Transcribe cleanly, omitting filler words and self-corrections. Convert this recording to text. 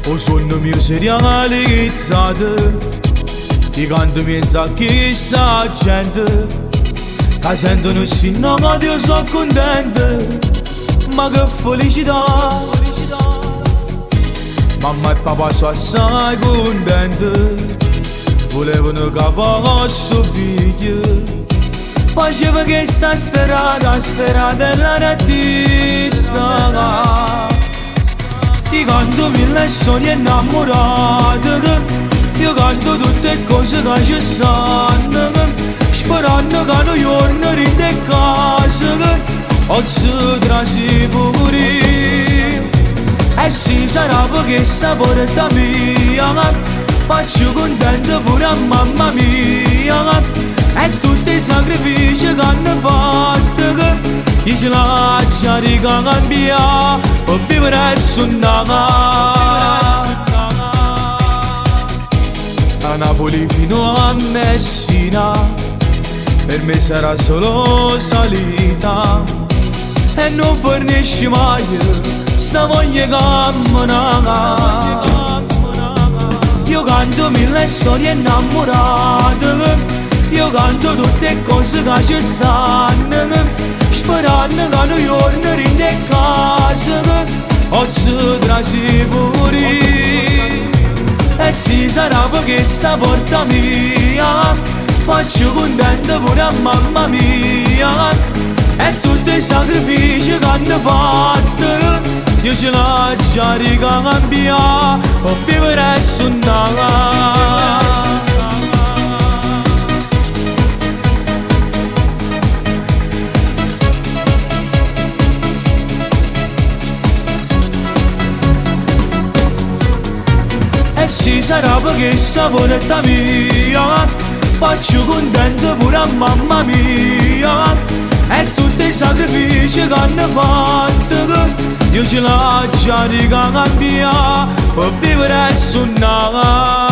O sonno mio si realizzato, di quanto pensa chissà gente, che sentono sì no che io sono contento, ma che felicità. Mamma e papà sono assai contenti, volevano che fosse figlio, faceva che sta strada è l'artista. Io canto mille storie innamorate, io canto tutte cose che ci stanno, sperando che un giorno rinde a casa, oggi trasi pure. E si sarà perché sta porta mia, faccio contento pure a mamma mia, e tutti i sacrifici che hanno fatto, io ce lascio ricambiare per vivere suonare. Da Napoli fino a Messina per me sarà solo salita, e non fornisci mai sta voglia camminare. Io canto mille storie innamorate, io canto tutte cose che ci stanno, sperando che un giorno rinde a casa, oggi trasi pure. E si sarà perché sta porta mia, faccio contento pure a mamma mia, e tutti i sacrifici che hanno fatto, io ce lascio ricambiare per vivere e suonare. E si sarà perché sta porta mia, faccio contento pure a mamma mia, e tutti i sacrifici che hanno fatto, io ce lascio ricambiare per vivere e suonare.